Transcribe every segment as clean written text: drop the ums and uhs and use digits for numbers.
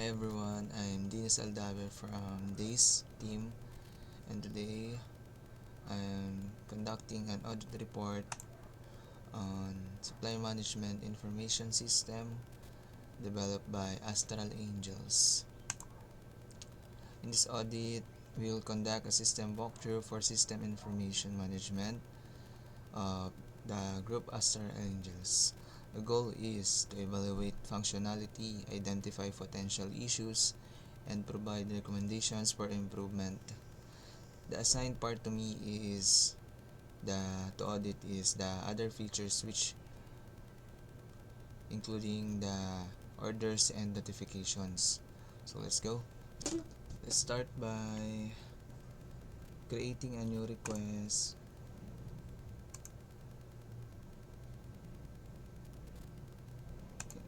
Hi everyone, I'm Dinis Aldaver from DAYS team, and today I'm conducting an audit report on Supply Management Information System developed by Astral Angels. In this audit, we will conduct a system walkthrough for system information management of the group Astral Angels. The goal is to evaluate functionality, identify potential issues, and provide recommendations for improvement. The assigned part to me is to audit is the other features, which including the orders and notifications. So let's go. Let's start by creating a new request.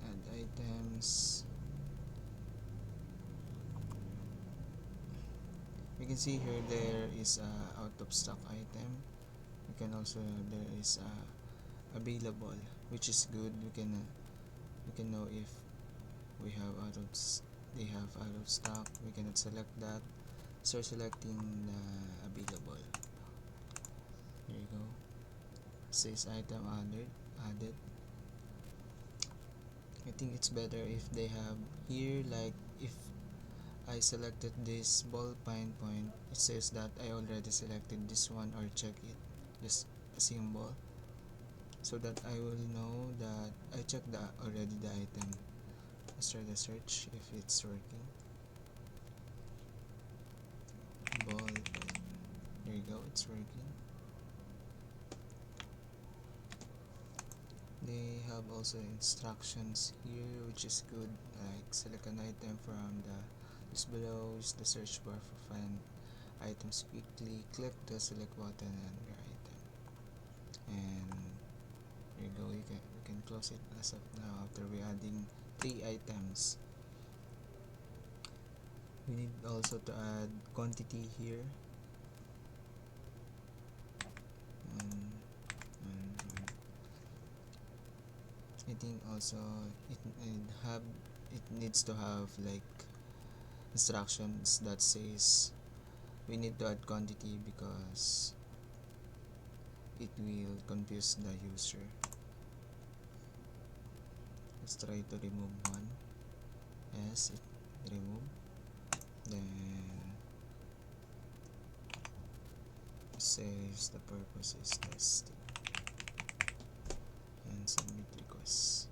Add items. We can see here there is a out of stock item. We can also there is a available, which is good. We can know if we have they have out of stock. We cannot select that. So selecting the available. Here you go. Says item added. I think it's better if they have here, like if I selected this ballpoint point, it says that I already selected this one, or check it, just a symbol, so that I will know that I checked already the item. Let's try the search if it's working. Ballpoint. There you go, it's working. They have also instructions here, which is good, like select an item from the list below, use the search bar for find items quickly, click the select button on your item, and there you go. You can close it as of now after we adding 3 items. We need also to add quantity here, and I think also it needs to have like instructions that says we need to add quantity because it will confuse the user. Let's try to remove one. Yes, it removed. Then it says the purpose is testing and submit request.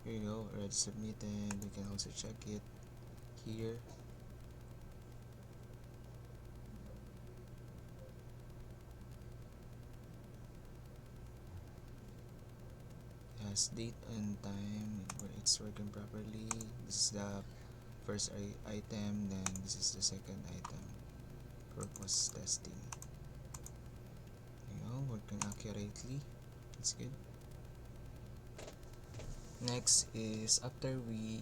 Here you go, already submitted. You can also check it here. It has date and time where it's working properly. This is the first item, then this is the second item. Purpose testing. You know, working accurately. It's good. Next is after we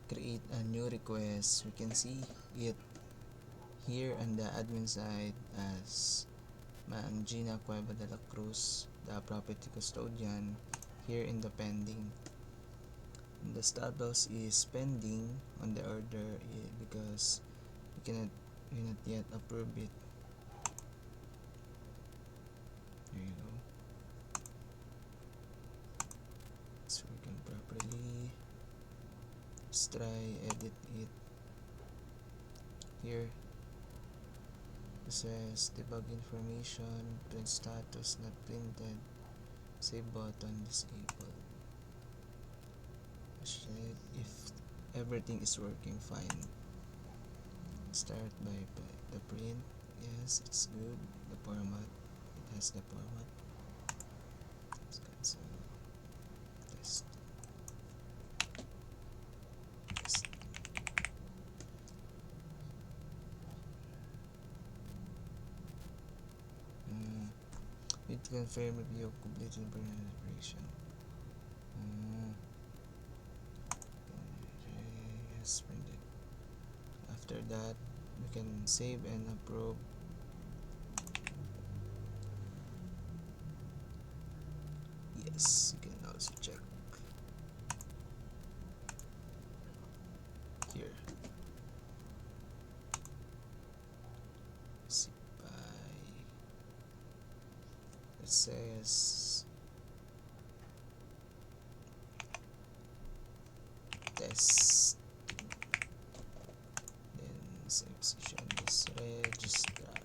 create a new request, we can see it here on the admin side as Ma'am Gina Cueva de la Cruz, the property custodian, here in the pending. And the status is pending on the order because we not yet approve it. There you go. It's working properly. Let's try edit it. Here it says debug information, print status not printed, save button disabled. Check if everything is working fine. Start by the print. Yes, it's good. The format, it has the format. Let's cancel. Test. Test. Need to confirm review of completed operation. Yes, printed. After that, we can save and approve. this you can also check here. Sipay. It says test. Then section is registrar.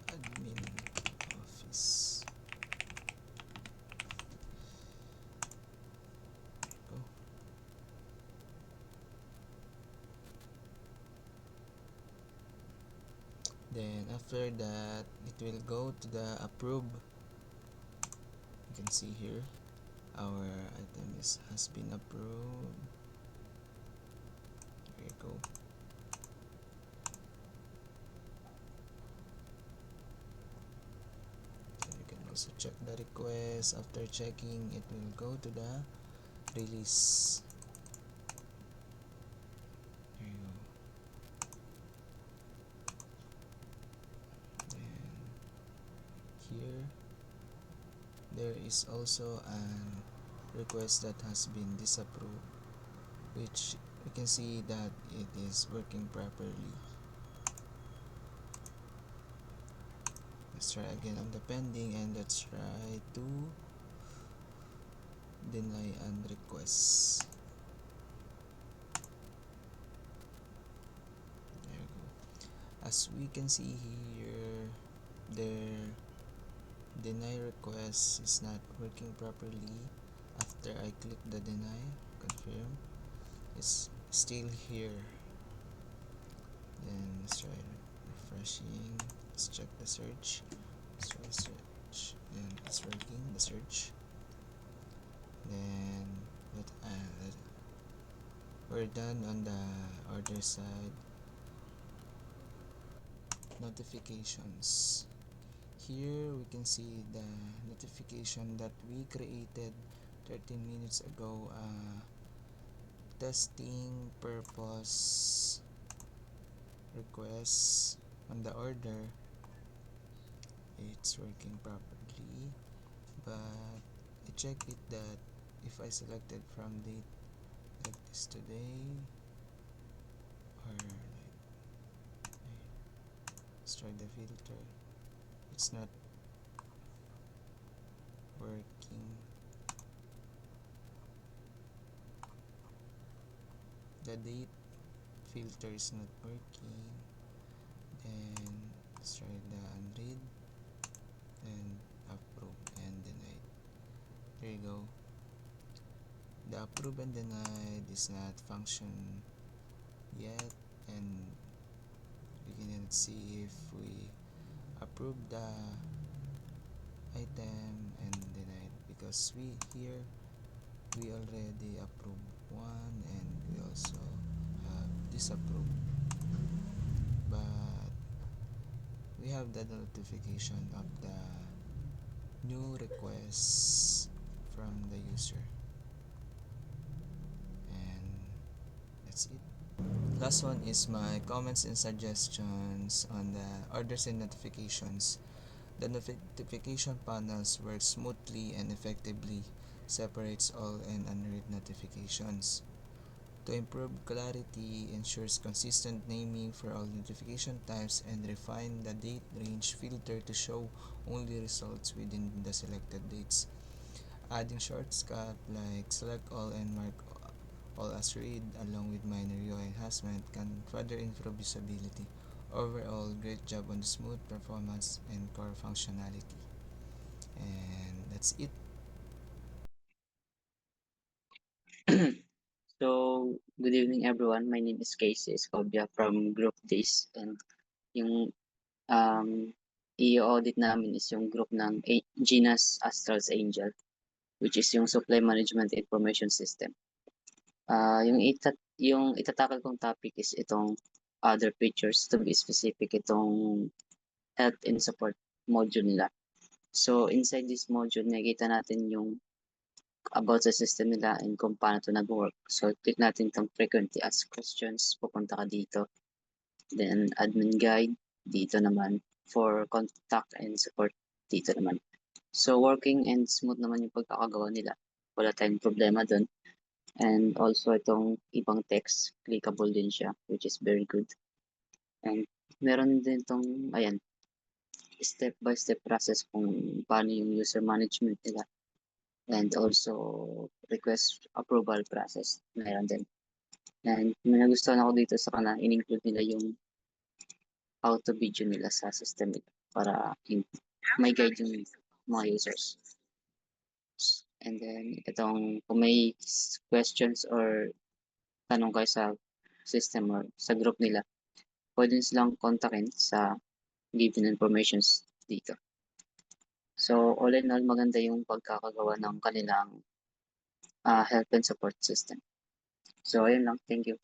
Admin office. Go. Then after that, it will go to the approve. You can see here our item has been approved. Here you go. Then you can also check the request. After checking, it will go to the release. There you go. Then here there is also a request that has been disapproved, which we can see that it is working properly. Let's try again on the pending, and let's try to deny and request. There you go. As we can see here, their deny request is not working properly. After I click the deny, confirm, it's still here. Then let's try refreshing. Let's check the search. Let's try search. Then it's working, the search. Then we're done on the order side. Notifications. Here we can see the notification that we created 13 minutes ago. Testing purpose request on the order. It's working properly, but I check it that if I selected from date like this today, or let's try the filter, it's not working. The date filter is not working. Then let's try the unread and approve and denied. There you go. The approve and denied is not function yet, and we can see if we approve the item and denied, because we already approved one and we also have disapproved, but we have the notification of the new requests from the user, and that's it. Last one is my comments and suggestions on the orders and notifications. The notification panels work smoothly and effectively, separates all and unread notifications. To improve clarity, ensures consistent naming for all notification types, and refine the date range filter to show only results within the selected dates. Adding shortcut like select all and mark all as read along with minor UI enhancement can further improve usability. Overall, great job on the smooth performance and core functionality. And that's it. So, good evening everyone. My name is Casey Escobia from Group Days, and yung i-audit namin is yung group ng Genus Astrals Angel, which is yung Supply Management Information System. Yung itatakal kong topic is itong other features, to be specific, itong health and support module nila. So, inside this module, nakikita natin yung about sa system nila and kung paano ito nag-work. So, click natin itong frequently asked questions. Pupunta ka dito. Then, admin guide. Dito naman. for contact and support dito naman. So working and smooth naman yung pagkakagawa nila. Wala tayong problema dun. And also itong ibang text, clickable din siya, which is very good. And meron din itong, ayan, step-by-step process kung paano yung user management nila. And also request approval process, meron din. And may nagustuhan ako dito sa kanila, in-include nila yung auto video nila sa system nila para may guide yung mga users. And then itong kung may questions or tanong kayo sa system or sa group nila, pwede silang kontakin sa given informations dito. So all in all, maganda yung pagkakagawa ng kanilang help and support system. So ayun lang, thank you.